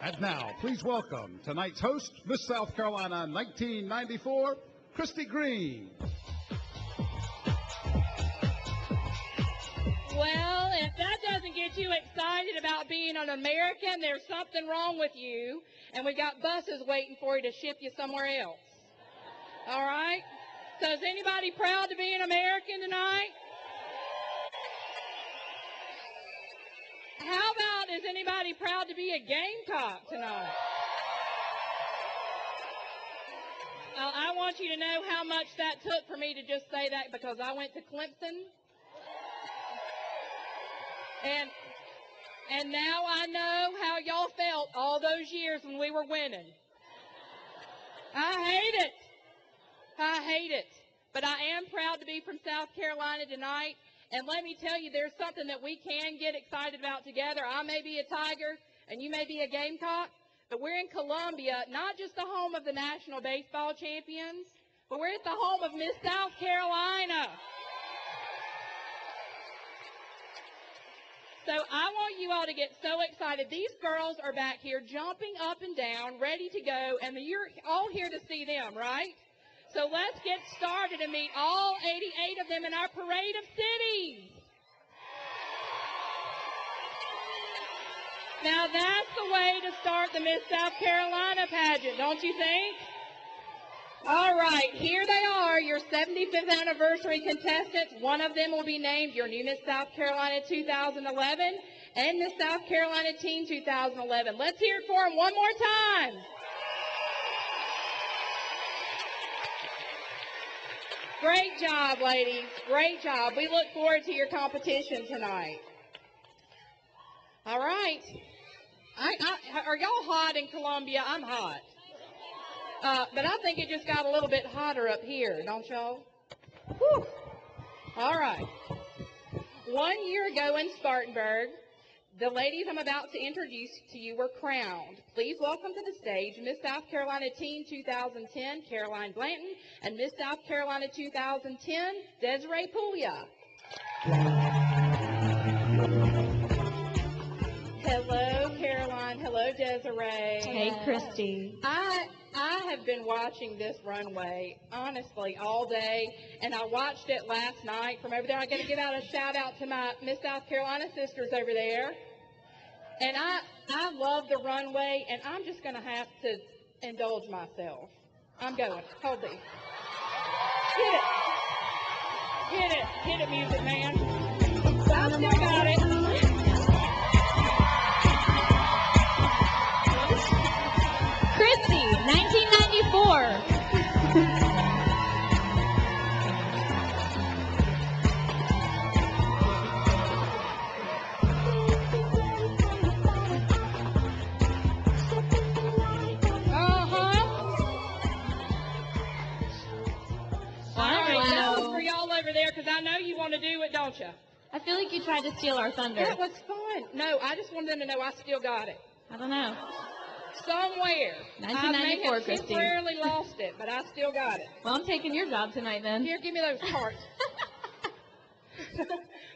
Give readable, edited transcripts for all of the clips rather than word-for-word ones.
And now, please welcome tonight's host, Miss South Carolina 1994, Kristie Greene. Well, if that doesn't get you excited about being an American, there's something wrong with you, and we got buses waiting for you to ship you somewhere else. All right? So is anybody proud to be an American tonight? How about, is anybody proud to be a Gamecock tonight? I want you to know how much that took for me to just say that, because I went to Clemson. And now I know how y'all felt all those years when we were winning. I hate it. I hate it. But I am proud to be from South Carolina tonight. And let me tell you, there's something that we can get excited about together. I may be a Tiger, and you may be a Gamecock, but we're in Columbia, not just the home of the National Baseball Champions, but we're at the home of Miss South Carolina. So I want you all to get so excited. These girls are back here jumping up and down, ready to go, and you're all here to see them, right? So let's get started and meet all 88 of them in our parade of cities. Now that's the way to start the Miss South Carolina pageant, don't you think? All right, here they are, your 75th anniversary contestants. One of them will be named your new Miss South Carolina 2011 and Miss South Carolina Teen 2011. Let's hear it for them one more time. Great job, ladies. Great job. We look forward to your competition tonight. All right. Are y'all hot in Columbia? I'm hot. But I think it just got a little bit hotter up here, don't y'all? Whew. All right. 1 year ago in Spartanburg, the ladies I'm about to introduce to you were crowned. Please welcome to the stage Miss South Carolina Teen 2010, Caroline Blanton, and Miss South Carolina 2010, Desiree Puglia. Hello, Caroline. Hello, Desiree. Hey, Kristie. I have been watching this runway, honestly, all day, and I watched it last night from over there. I'm going to give out a shout-out to my Miss South Carolina sisters over there. And I love the runway, and I'm just going to have to indulge myself. I'm going. Hold these. Get it. Get it. Get it, music man. I still got it. Kristie, 1994. Because I know you want to do it, don't you? I feel like you tried to steal our thunder. That was fun. No, I just wanted them to know I still got it. I don't know. Somewhere. 1994, I may have Kristie. temporarily lost it, but I still got it. Well, I'm taking your job tonight then. Here, give me those cards.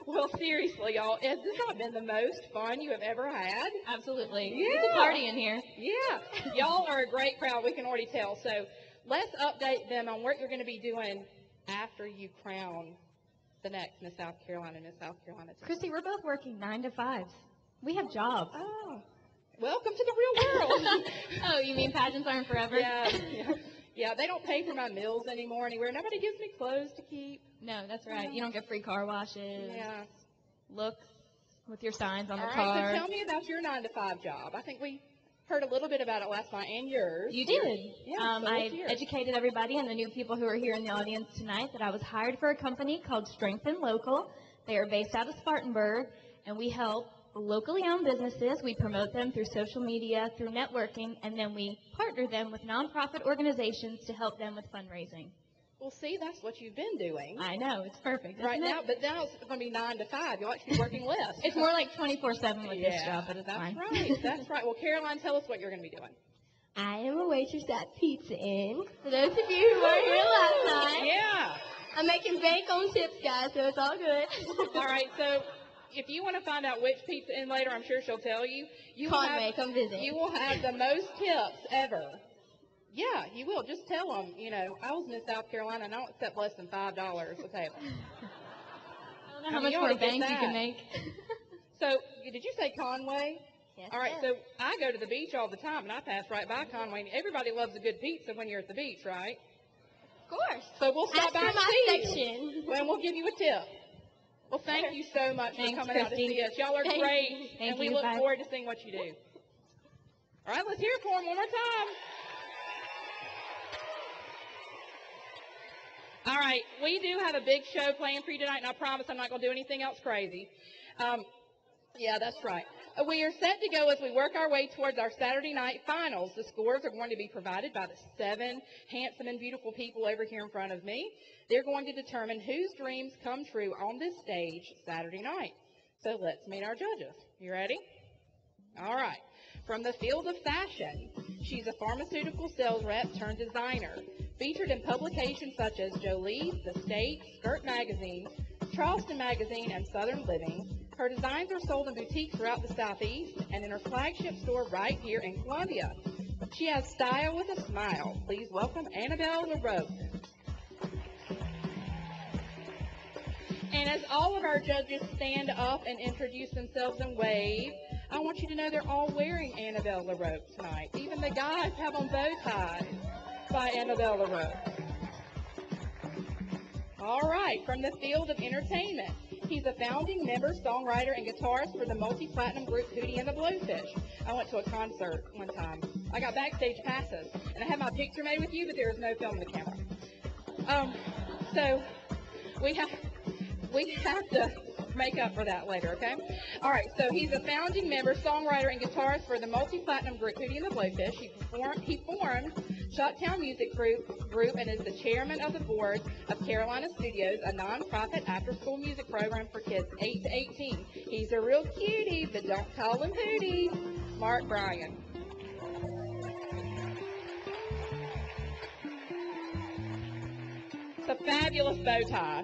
Well, seriously, y'all, has this not been the most fun you have ever had? Absolutely. Yeah. It's a party in here. Yeah. Y'all are a great crowd, we can already tell. So let's update them on what you're going to be doing after you crown the next Miss South Carolina and Miss South Carolina. Kristie, we're both working 9 to 5s. We have jobs. Oh, welcome to the real world. Oh, you mean pageants aren't forever? Yeah, they don't pay for my meals anymore anywhere. Nobody gives me clothes to keep. No, that's right. You don't get free car washes. Yeah. Looks with your signs on the All car. right, so tell me about your 9 to 5 job. I think we heard a little bit about it last night, and yours. You did. Yeah, so I educated everybody and the new people who are here in the audience tonight that I was hired for a company called Strengthen Local. They are based out of Spartanburg, and we help locally owned businesses. We promote them through social media, through networking, and then we partner them with nonprofit organizations to help them with fundraising. Well, see, that's what you've been doing. I know. It's perfect. Right now, but now it's going to be 9 to 5. You'll actually be working less. It's more like 24/7 with this job, but it's fine. That's right. That's right. Well, Caroline, tell us what you're going to be doing. I am a waitress at Pizza Inn. For those of you who weren't here last night. Yeah. I'm making bank on tips, guys, so it's all good. All right, so if you want to find out which Pizza Inn later, I'm sure she'll tell you. Conway, come visit. You will have the most tips ever. Yeah, you will. Just tell them, you know, I was in South Carolina and I don't accept less than $5 a table. I don't know how much more bank you can make. So, did you say Conway? Yes, All right, ma'am. so I go to the beach all the time, and I pass right by Conway. And everybody loves a good pizza when you're at the beach, right? Of course. So we'll stop Ask by for and my see section. you, and we'll give you a tip. Well, thank you so much Thanks, for coming out to Kristie. see us. Y'all are Thank great, you. Thank and we you. look Bye. forward to seeing what you do. All right, let's hear it for them one more time. All right, we do have a big show planned for you tonight, and I promise I'm not going to do anything else crazy. Yeah, that's right. We are set to go as we work our way towards our Saturday night finals. The scores are going to be provided by the 7 handsome and beautiful people over here in front of me. They're going to determine whose dreams come true on this stage Saturday night. So let's meet our judges. You ready? All right. From the field of fashion, she's a pharmaceutical sales rep turned designer, featured in publications such as Jolie, The State, Skirt Magazine, Charleston Magazine, and Southern Living. Her designs are sold in boutiques throughout the Southeast and in her flagship store right here in Columbia. She has style with a smile. Please welcome Annabelle LaRoque. And as all of our judges stand up and introduce themselves and wave, I want you to know they're all wearing Annabelle LaRoque tonight. Even the guys have on bow ties by Annabelle LaRoque. All right, from the field of entertainment, he's a founding member, songwriter, and guitarist for the multi-platinum group Hootie and the Blowfish. I went to a concert one time. I got backstage passes, and I had my picture made with you, but there was no film in the camera. So we have to make up for that later, okay? All right, so he's a founding member, songwriter, and guitarist for the multi-platinum group Hootie and the Blowfish. He formed Shottown Music Group and is the chairman of the board of Carolina Studios, a nonprofit after-school music program for kids 8 to 18. He's a real cutie, but don't call him Hootie. Mark Bryan. It's a fabulous bow tie.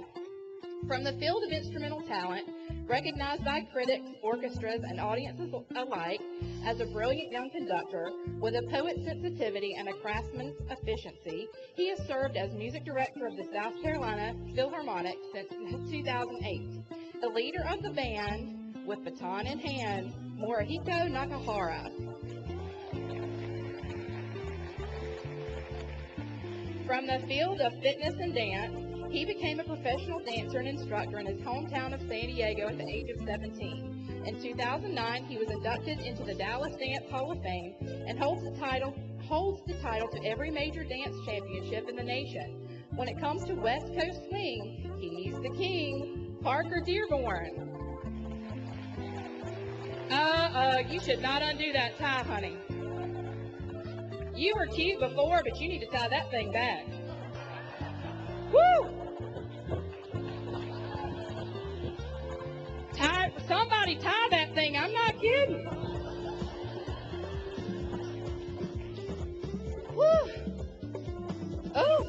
From the field of instrumental talent, recognized by critics, orchestras, and audiences alike as a brilliant young conductor with a poet's sensitivity and a craftsman's efficiency, he has served as music director of the South Carolina Philharmonic since 2008. The leader of the band, with baton in hand, Morihiko Nakahara. From the field of fitness and dance, he became a professional dancer and instructor in his hometown of San Diego at the age of 17. In 2009, he was inducted into the Dallas Dance Hall of Fame and holds the title to every major dance championship in the nation. When it comes to West Coast swing, he's the king, Parker Dearborn. You should not undo that tie, honey. You were cute before, but you need to tie that thing back. Woo! Somebody tie that thing. I'm not kidding. Woo! Oh!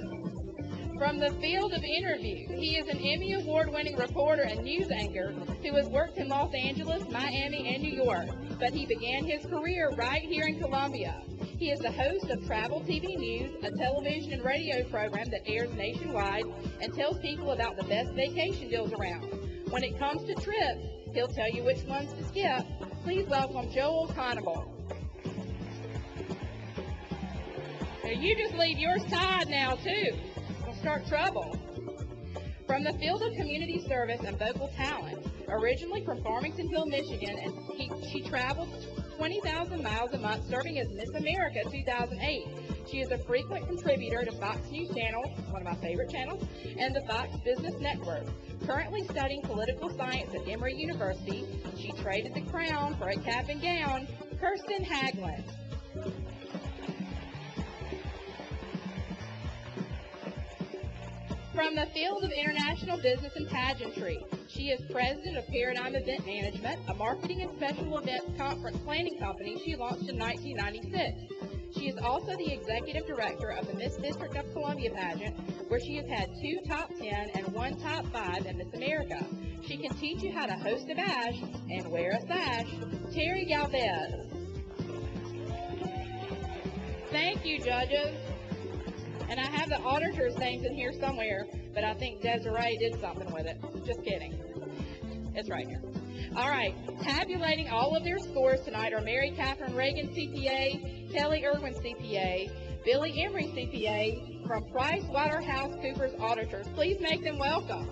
From the field of interview, he is an Emmy Award-winning reporter and news anchor who has worked in Los Angeles, Miami, and New York, but he began his career right here in Columbia. He is the host of Travel TV News, a television and radio program that airs nationwide and tells people about the best vacation deals around. When it comes to trips, he'll tell you which ones to skip. Please welcome Joel Conable. Now you just leave yours tied now, too. We'll start trouble. From the field of community service and vocal talent, originally from Farmington Hill, Michigan, and she traveled 20,000 miles a month serving as Miss America 2008. She is a frequent contributor to Fox News Channel, one of my favorite channels, and the Fox Business Network. Currently studying political science at Emory University, she traded the crown for a cap and gown, Kirsten Haglund. From the field of international business and pageantry, she is president of Paradigm Event Management, a marketing and special events conference planning company she launched in 1996. She is also the executive director of the Miss District of Columbia pageant, where she has had 2 top 10 and 1 top 5 in Miss America. She can teach you how to host a bash and wear a sash. Terry Galvez. Thank you, judges. And I have the auditor's names in here somewhere, but I think Desiree did something with it. Just kidding. It's right here. All right. Tabulating all of their scores tonight are Mary Catherine Reagan, CPA, Kelly Irwin, CPA, Billy Emery, CPA, from PricewaterhouseCoopers Auditors. Please make them welcome.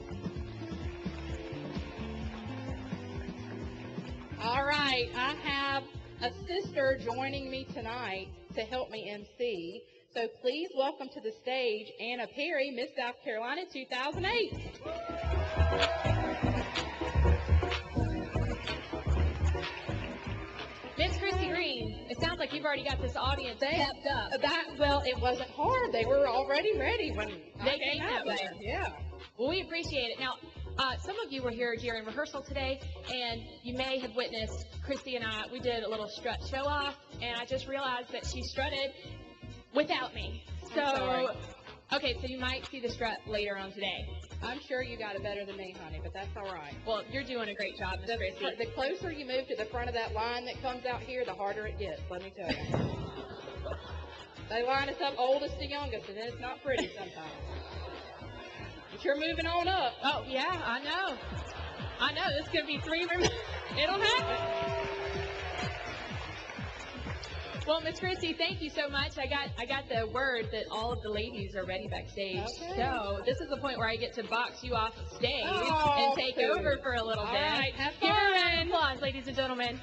All right. I have a sister joining me tonight to help me MC. So please welcome to the stage Anna Perry, Miss South Carolina 2008. Miss Kristie Greene, it sounds like you've already got this audience stepped up. Well, it wasn't hard. They were already ready when They came that way. Yeah. Well, we appreciate it. Now, some of you were here during rehearsal today, and you may have witnessed Kristie and I, we did a little strut show off, and I just realized that she strutted without me. So, I'm sorry. okay, so you might see the strut later on today. I'm sure you got it better than me, honey, but that's all right. Well, you're doing a great job, Miss Kristie. The closer you move to the front of that line that comes out here, the harder it gets, let me tell you. They line us up oldest to youngest, and it's not pretty sometimes. But you're moving on up. Oh, yeah, I know. I know, this is going to be 3 minutes. It'll happen. Well, Miss Kristie, thank you so much. I got the word that all of the ladies are ready backstage. Okay. So this is the point where I get to box you off stage Oh, and take cool. over for a little All bit. right, have Give her a round fun. of applause, ladies and gentlemen.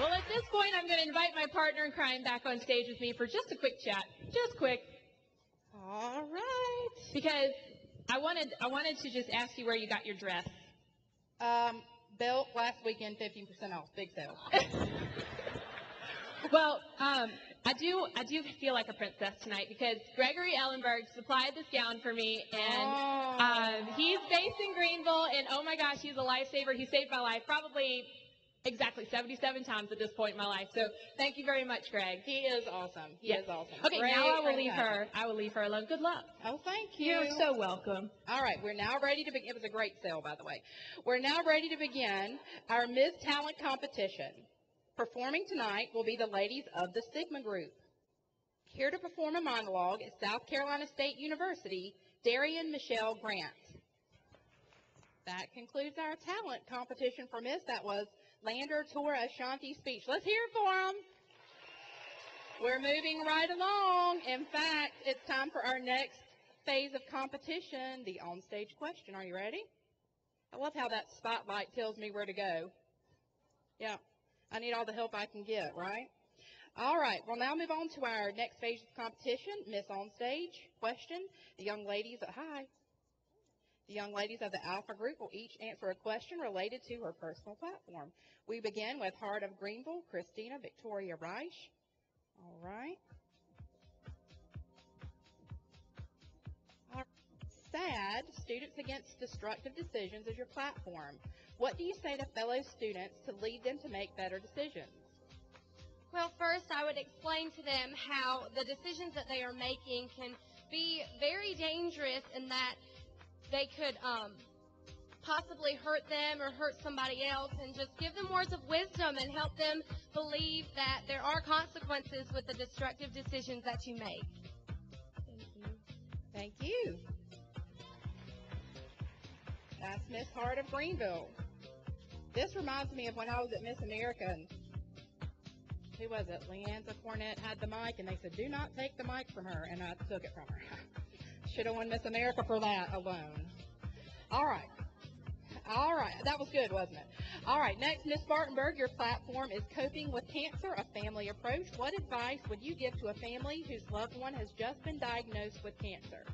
Well, at this point, I'm going to invite my partner in crime back on stage with me for just a quick chat. Just quick. All right. Because I wanted to just ask you where you got your dress. Belt last weekend, 15% off. Big sale. Well, I do feel like a princess tonight because Gregory Ellenberg supplied this gown for me, and he's based in Greenville, and oh my gosh, he's a lifesaver. He saved my life probably exactly 77 times at this point in my life. So thank you very much, Greg. He is awesome. He is awesome. Okay, Great now I will and leave happy. her. I will leave her alone. Good luck. Oh, thank you. You're so welcome. All right, we're now ready to begin. It was a great sale, by the way. We're now ready to begin our Miss Talent competition. Performing tonight will be the ladies of the Sigma Group. Here to perform a monologue is South Carolina State University, Darian Michelle Grant. That concludes our talent competition for Miss. That was Lander Tora Ashanti's speech. Let's hear it for them. We're moving right along. In fact, it's time for our next phase of competition, the onstage question. Are you ready? I love how that spotlight tells me where to go. Yeah. I need all the help I can get, right? All right, we'll now move on to our next phase of competition, Miss Onstage question. The young ladies of the Alpha Group will each answer a question related to her personal platform. We begin with Heart of Greenville, Christina Victoria Reich. All right. SAD, Students Against Destructive Decisions, is your platform. What do you say to fellow students to lead them to make better decisions? Well, first, I would explain to them how the decisions that they are making can be very dangerous in that they could possibly hurt them or hurt somebody else, and just give them words of wisdom and help them believe that there are consequences with the destructive decisions that you make. Thank you. That's Miss Heart of Greenville. This reminds me of when I was at Miss America, and who was it? Leanza Cornett had the mic, and they said, do not take the mic from her, and I took it from her. Should have won Miss America for that alone. All right. That was good, wasn't it? All right. Next, Miss Spartanburg, your platform is Coping with Cancer, a Family Approach. What advice would you give to a family whose loved one has just been diagnosed with cancer?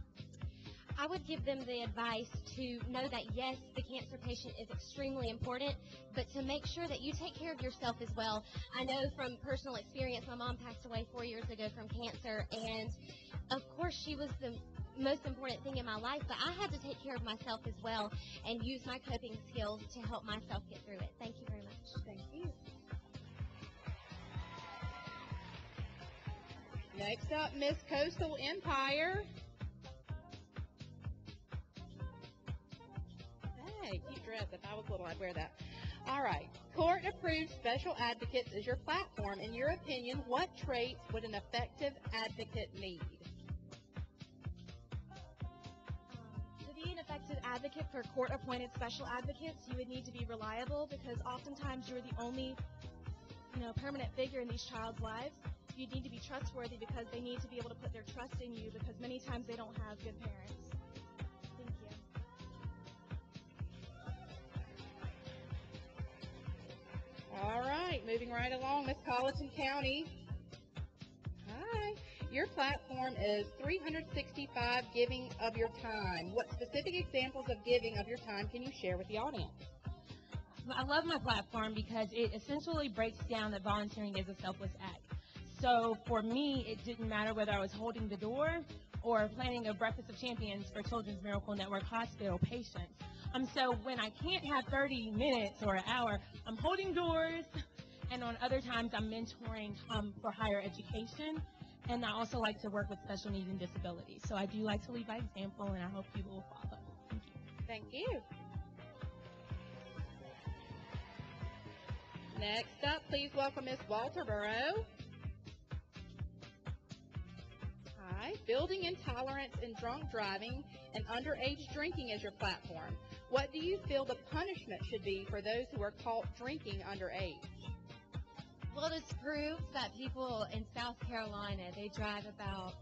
I would give them the advice to know that, yes, the cancer patient is extremely important, but to make sure that you take care of yourself as well. I know from personal experience, my mom passed away 4 years ago from cancer, and of course she was the most important thing in my life, but I had to take care of myself as well and use my coping skills to help myself get through it. Thank you very much. Thank you. Next up, Miss Coastal Empire. Hey, cute dress. If I was little, I'd wear that. All right. Court-approved special advocates is your platform. In your opinion, what traits would an effective advocate need? To be an effective advocate for court-appointed special advocates, you would need to be reliable because oftentimes you're the only, permanent figure in these child's lives. You need to be trustworthy because they need to be able to put their trust in you because many times they don't have good parents. Thank you. All right, moving right along, Miss Colleton County. Hi. Your platform is 365 giving of your time. What specific examples of giving of your time can you share with the audience? Well, I love my platform because it essentially breaks down that volunteering is a selfless act. So for me, it didn't matter whether I was holding the door or planning a breakfast of champions for Children's Miracle Network Hospital patients. So when I can't have 30 minutes or an hour, I'm holding doors, and on other times I'm mentoring for higher education, and I also like to work with special needs and disabilities. So I do like to lead by example, and I hope people will follow. Thank you. Thank you. Next up, please welcome Miss Walterboro. Hi. Building intolerance and drunk driving and underage drinking is your platform. What do you feel the punishment should be for those who are caught drinking underage? Well, this proves that people in South Carolina, they drive about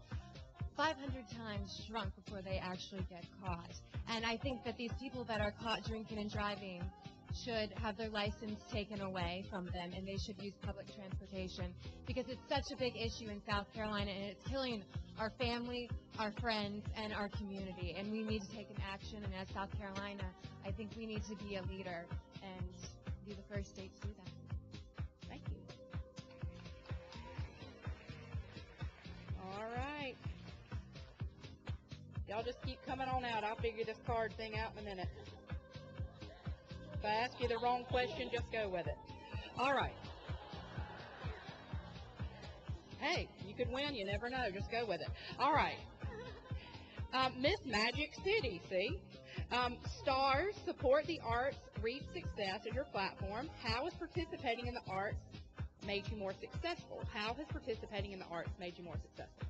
500 times drunk before they actually get caught. And I think that these people that are caught drinking and driving should have their license taken away from them, and they should use public transportation because it's such a big issue in South Carolina, and it's killing our family, our friends, and our community. And we need to take an action, and as South Carolina, I think we need to be a leader and be the first state to do that. Thank you. All right. Y'all just keep coming on out. I'll figure this card thing out in a minute. If I ask you the wrong question, just go with it. All right. Hey, you could win. You never know. Just go with it. All right. Miss Magic City, see? Stars support the arts, reach success is your platform. How has participating in the arts made you more successful? How has participating in the arts made you more successful?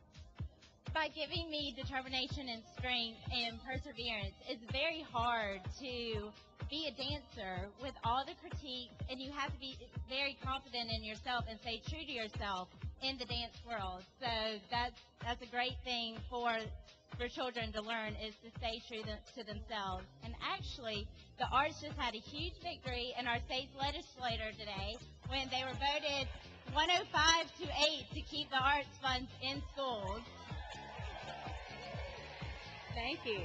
By giving me determination and strength and perseverance. It's very hard to be a dancer with all the critiques, and you have to be very confident in yourself and stay true to yourself in the dance world. So that's a great thing for children to learn, is to stay true to themselves. And actually, the arts just had a huge victory in our state's legislature today when they were voted 105-8 to keep the arts funds in schools. Thank you.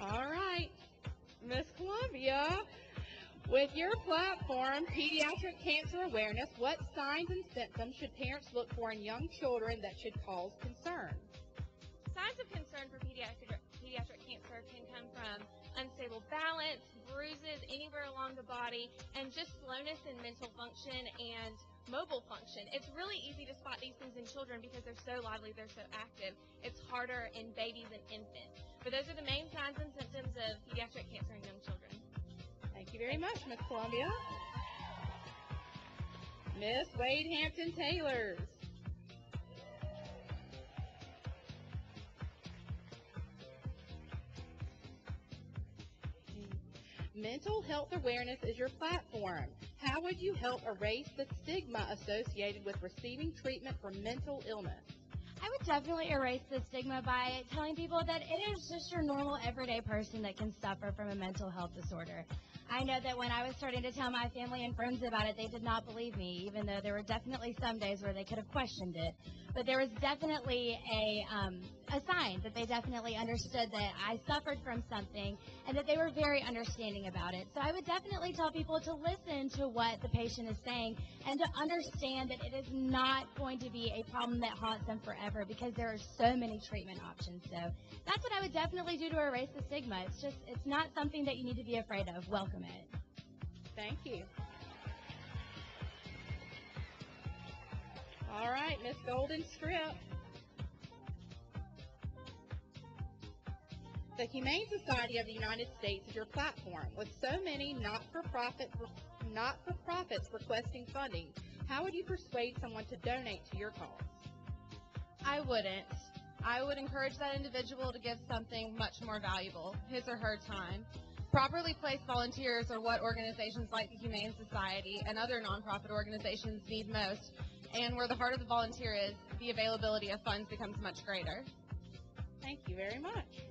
All right, Miss Columbia, with your platform, Pediatric Cancer Awareness, what signs and symptoms should parents look for in young children that should cause concern? Signs of concern for pediatric cancer can come from unstable balance, bruises anywhere along the body, and just slowness in mental function and mobile function. It's really easy to spot these things in children because they're so lively, they're so active. It's harder in babies and infants. But those are the main signs and symptoms of pediatric cancer in young children. Thank you very much, Miss Columbia. Miss Wade Hampton Taylors. Mental health awareness is your platform. How would you help erase the stigma associated with receiving treatment for mental illness? I would definitely erase the stigma by telling people that it is just your normal everyday person that can suffer from a mental health disorder. I know that when I was starting to tell my family and friends about it, they did not believe me, even though there were definitely some days where they could have questioned it. But there was definitely a sign that they definitely understood that I suffered from something and that they were very understanding about it. So I would definitely tell people to listen to what the patient is saying and to understand that it is not going to be a problem that haunts them forever because there are so many treatment options. So that's what I would definitely do to erase the stigma. It's not something that you need to be afraid of. Welcome it. Thank you. All right, Miss Golden Script. The Humane Society of the United States is your platform. With so many not-for-profits requesting funding, how would you persuade someone to donate to your cause? I wouldn't. I would encourage that individual to give something much more valuable, his or her time. Properly placed volunteers are what organizations like the Humane Society and other nonprofit organizations need most. And where the heart of the volunteer is, the availability of funds becomes much greater. Thank you very much.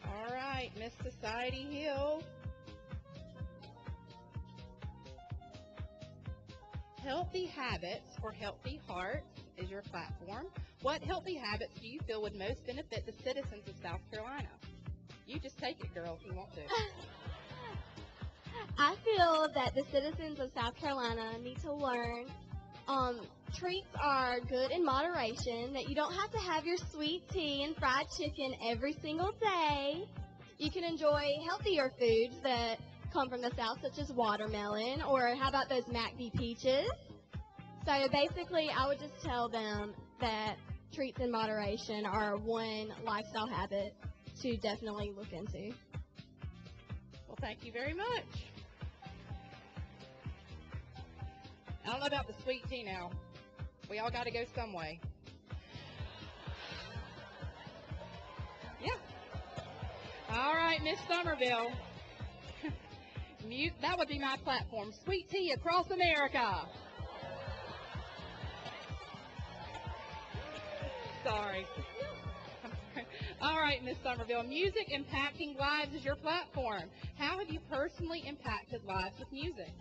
All right, Miss Society Hill. Healthy Habits for Healthy Hearts is your platform. What healthy habits do you feel would most benefit the citizens of South Carolina? You just take it, girl, if you want to. I feel that the citizens of South Carolina need to learn treats are good in moderation, that you don't have to have your sweet tea and fried chicken every single day. You can enjoy healthier foods that come from the South, such as watermelon, or how about those MacD peaches? So basically, I would just tell them that treats in moderation are one lifestyle habit to definitely look into. Well, thank you very much. I don't know about the sweet tea now. We all got to go some way. Yeah. All right, Miss Somerville. That would be my platform. Sweet tea across America. Sorry. All right, Miss Somerville. Music impacting lives is your platform. How have you personally impacted lives with music?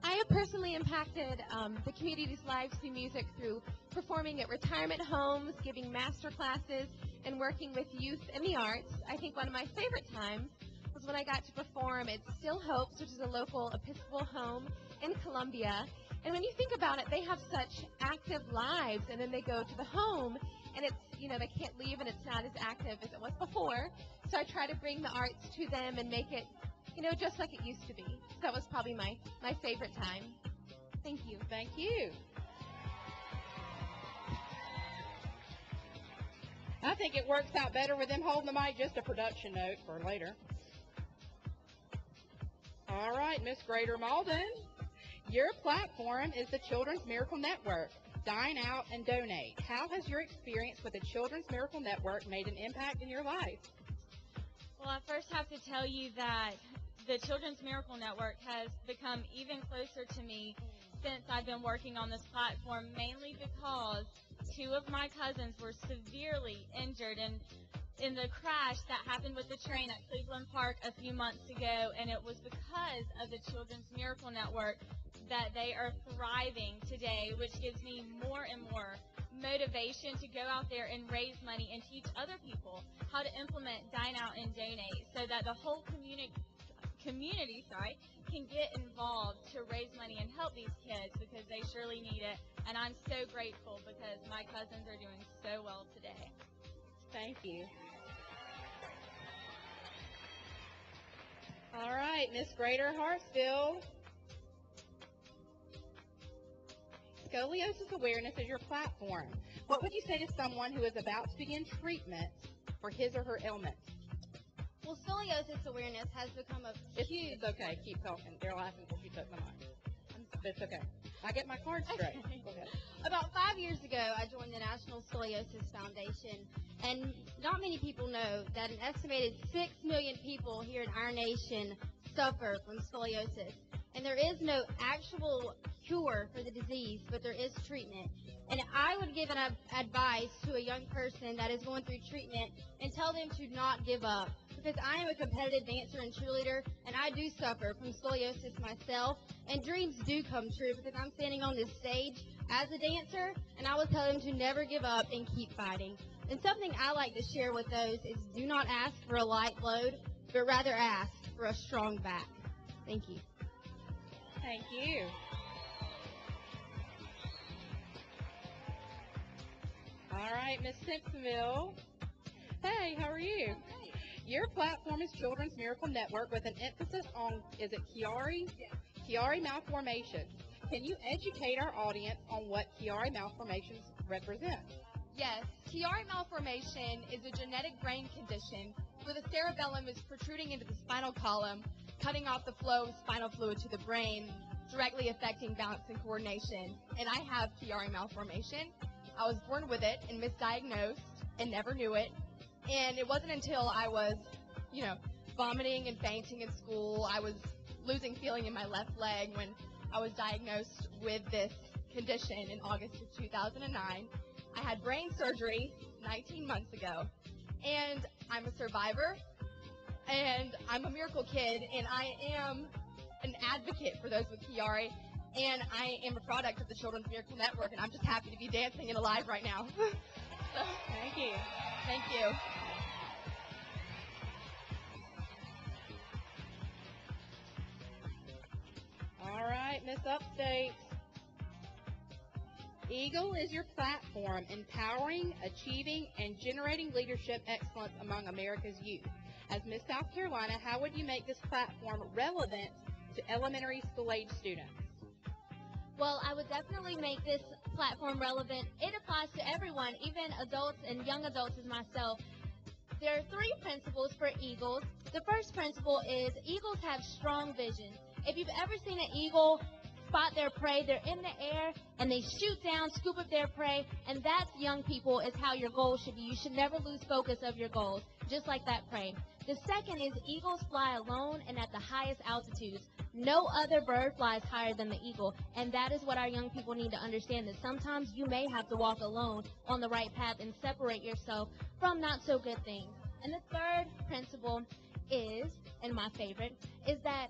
I have personally impacted the community's lives through music through performing at retirement homes, giving master classes, and working with youth in the arts. I think one of my favorite times was when I got to perform at Still Hopes, which is a local Episcopal home in Columbia. And when you think about it, they have such active lives, and then they go to the home, and it's, they can't leave, and it's not as active as it was before. So I try to bring the arts to them and make it just like it used to be. So that was probably my favorite time. Thank you. Thank you. I think it works out better with them holding the mic. Just a production note for later. All right, Miss Grader Malden. Your platform is the Children's Miracle Network. Dine out and donate. How has your experience with the Children's Miracle Network made an impact in your life? Well, I first have to tell you that the Children's Miracle Network has become even closer to me since I've been working on this platform, mainly because two of my cousins were severely injured in the crash that happened with the train at Cleveland Park a few months ago, and it was because of the Children's Miracle Network that they are thriving today, which gives me more and more motivation to go out there and raise money and teach other people how to implement Dine Out and Donate so that the whole community can get involved to raise money and help these kids because they surely need it. And I'm so grateful because my cousins are doing so well today. Thank you. All right, Miss Grader Hartsfield. Scoliosis awareness is your platform. What would you say to someone who is about to begin treatment for his or her ailment? Well, scoliosis awareness has become a huge... It's okay. Keep talking. They're laughing because you took the mic. It's okay. I get my card straight. Go ahead. About 5 years ago, I joined the National Scoliosis Foundation, and not many people know that an estimated 6 million people here in our nation suffer from scoliosis. And there is no actual cure for the disease, but there is treatment. And I would give an advice to a young person that is going through treatment and tell them to not give up. Because I am a competitive dancer and cheerleader, and I do suffer from scoliosis myself, and dreams do come true because I'm standing on this stage as a dancer, and I would tell them to never give up and keep fighting. And something I like to share with those is do not ask for a light load, but rather ask for a strong back. Thank you. Thank you. All right, Miss Simpsonville. Hey, how are you? Your platform is Children's Miracle Network with an emphasis on, is it Chiari? Yes. Chiari malformations. Can you educate our audience on what Chiari malformations represent? Yes, Chiari malformation is a genetic brain condition where the cerebellum is protruding into the spinal column, cutting off the flow of spinal fluid to the brain, directly affecting balance and coordination. And I have Chiari malformation. I was born with it and misdiagnosed and never knew it. And it wasn't until I was, vomiting and fainting in school, I was losing feeling in my left leg when I was diagnosed with this condition in August of 2009. I had brain surgery 19 months ago, and I'm a survivor, and I'm a miracle kid, and I am an advocate for those with Chiari, and I am a product of the Children's Miracle Network, and I'm just happy to be dancing and alive right now. So, thank you. Thank you. All right, Miss Upstate. Eagle is your platform, empowering, achieving, and generating leadership excellence among America's youth. As Miss South Carolina, how would you make this platform relevant to elementary school-age students? Well, I would definitely make this platform relevant. It applies to everyone, even adults and young adults as myself. There are 3 principles for eagles. The first principle is eagles have strong vision. If you've ever seen an eagle spot their prey, they're in the air and they shoot down, scoop up their prey, and that's, young people, is how your goals should be. You should never lose focus of your goals, just like that prey. The second is eagles fly alone and at the highest altitudes. No other bird flies higher than the eagle, and that is what our young people need to understand, that sometimes you may have to walk alone on the right path and separate yourself from not so good things. And the third principle is, and my favorite, is that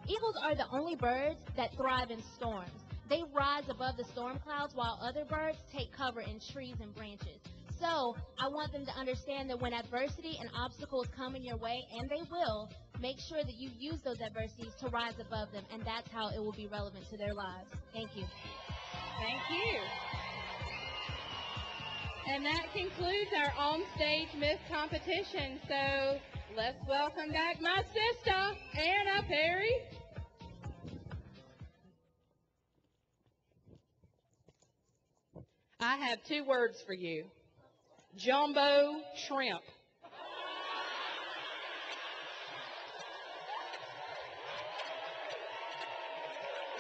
eagles are the only birds that thrive in storms. They rise above the storm clouds while other birds take cover in trees and branches. So I want them to understand that when adversity and obstacles come in your way, and they will, make sure that you use those adversities to rise above them, and that's how it will be relevant to their lives. Thank you. Thank you. And that concludes our on-stage Miss competition. So let's welcome back my sister, Anna Perry. I have 2 words for you. Jumbo shrimp.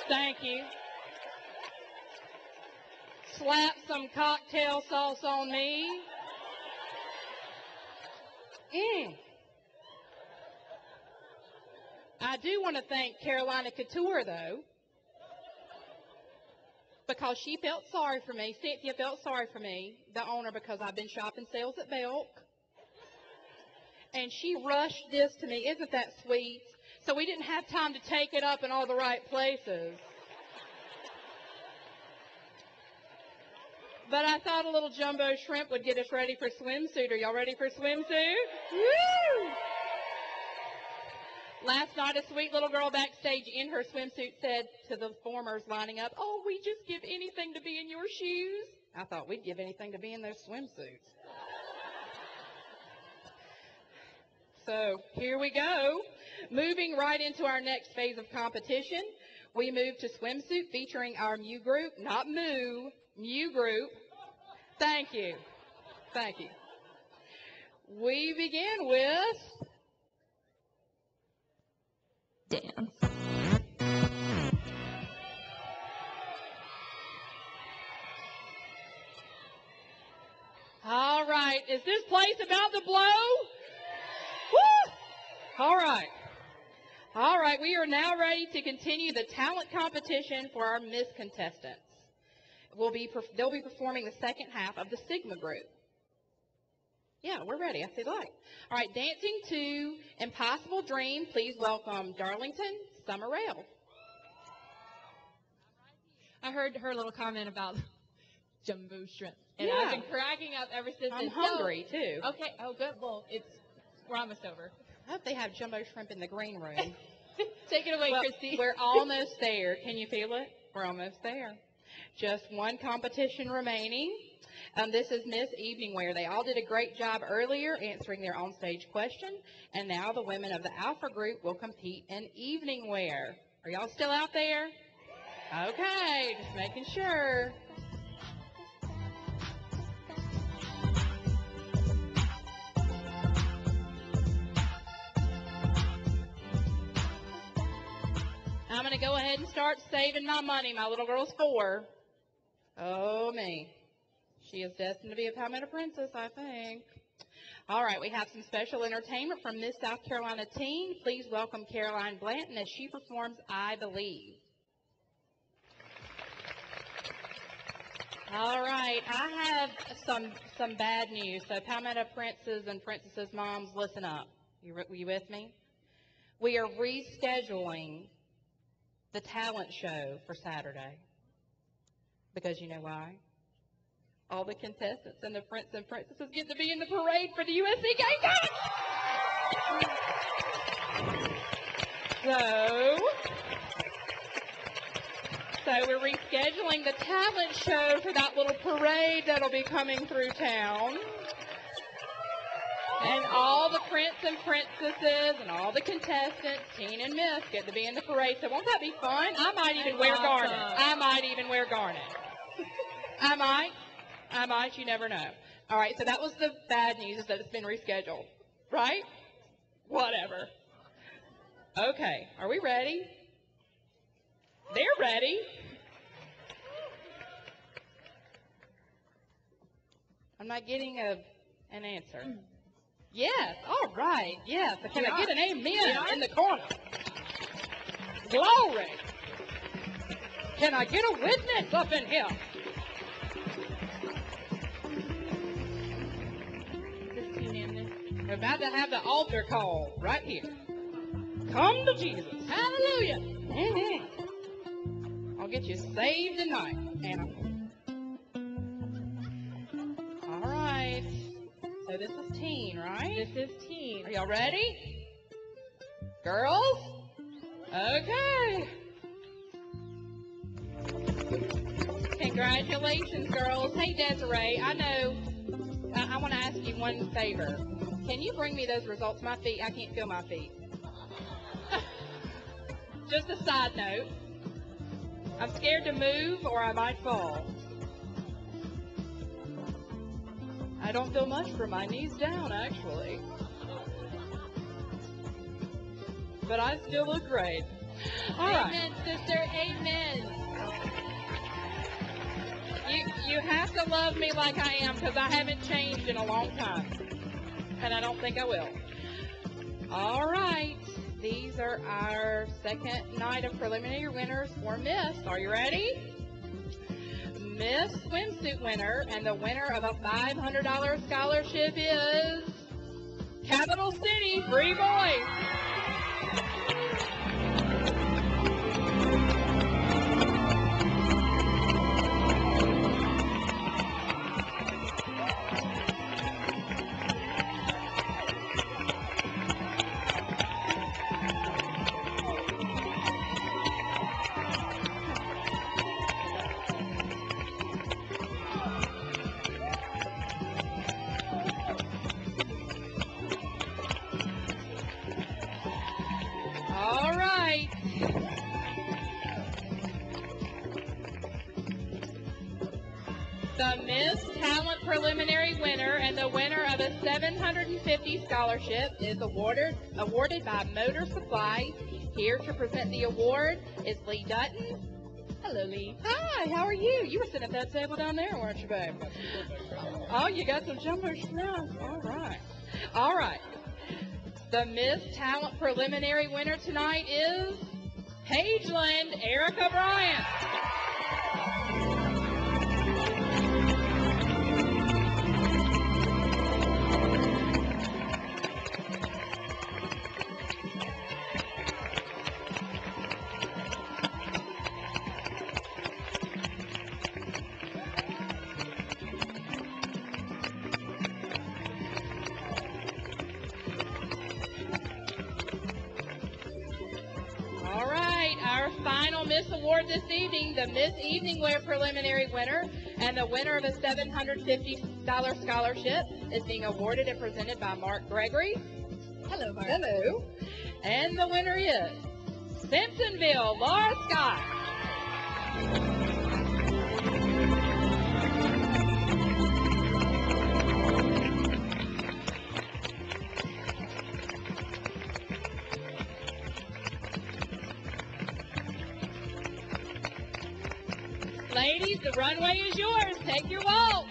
Thank you. Slap some cocktail sauce on me. I do want to thank Carolina Couture, though, because she felt sorry for me. Cynthia felt sorry for me, the owner, because I've been shopping sales at Belk. And she rushed this to me. Isn't that sweet? So we didn't have time to take it up in all the right places. But I thought a little jumbo shrimp would get us ready for swimsuit. Are y'all ready for swimsuit? Woo! Last night, a sweet little girl backstage in her swimsuit said to the performers lining up, "Oh, we just give anything to be in your shoes." I thought we'd give anything to be in those swimsuits. So here we go. Moving right into our next phase of competition, we move to swimsuit featuring our Mew group, not Moo, Mew group. Thank you. Thank you. We begin with dance. All right. Is this place about to blow? Woo! All right. All right. We are now ready to continue the talent competition for our Miss contestants. They'll be performing the second half of the Sigma group. Yeah, we're ready. I see the light. All right. Dancing to Impossible Dream, please welcome Darlington Summerrail. I heard her little comment about jumbo shrimp. And Yeah. I've been cracking up ever since. I'm hungry, too. Okay. Oh, good. Well, we're almost over. I hope they have jumbo shrimp in the green room. Take it away, Well, Kristie. We're almost there. Can you feel it? We're almost there. Just one competition remaining. This is Miss Evening Wear. They all did a great job earlier answering their on-stage question, and now the women of the Alpha group will compete in evening wear. Are y'all still out there? Okay, just making sure. I'm going to go ahead and start saving my money. My little girl's 4. Oh, me. She is destined to be a Palmetto Princess, I think. All right, we have some special entertainment from Miss South Carolina Teen. Please welcome Caroline Blanton as she performs I Believe. All right, I have some bad news. So Palmetto Princes and Princesses moms, listen up. You with me? We are rescheduling the talent show for Saturday. Because you know why? All the contestants and the prince and princesses get to be in the parade for the USC Gamecocks. So we're rescheduling the talent show for that little parade that'll be coming through town. And all the prince and princesses and all the contestants, teen and miss, get to be in the parade. So won't that be fun? I might even wear garnet. I might, you never know. All right, so that was the bad news, is that it's been rescheduled, right? Whatever. Okay, are we ready? They're ready. I'm not getting an answer. Yes, all right, yes. So can I get an amen in the corner? Glory. Can I get a witness up in here? We're about to have the altar call right here. Come to Jesus. Hallelujah. I'll get you saved tonight, Anna. All right. So this is teen, right? This is teen. Are y'all ready? Girls? Okay. Congratulations, girls. Hey, Desiree, I know I want to ask you one favor. Can you bring me those results? My feet, I can't feel my feet. Just a side note. I'm scared to move or I might fall. I don't feel much from my knees down, actually. But I still look great. All right. Amen, sister. Amen. You have to love me like I am, because I haven't changed in a long time. And I don't think I will. All right. These are our second night of preliminary winners for Miss. Are you ready? Miss Swimsuit winner and the winner of a $500 scholarship is Capital City Free Boys. The Miss Talent Preliminary winner and the winner of a $750 scholarship is awarded by Motor Supply. Here to present the award is Lee Dutton. Hello, Lee. Hi, how are you? You were sitting at that table down there, weren't you, babe? Oh, you got some jumbo shrimp. All right. All right. The Miss Talent Preliminary winner tonight is Pageland Erica Bryant. Our final Miss Award this evening, the Miss Evening Wear Preliminary winner And the winner of a $750 scholarship is being awarded and presented by Mark Gregory. Hello, Mark. Hello. And the winner is Simpsonville, Laura Scott. Ladies, the runway is yours. Take your walk.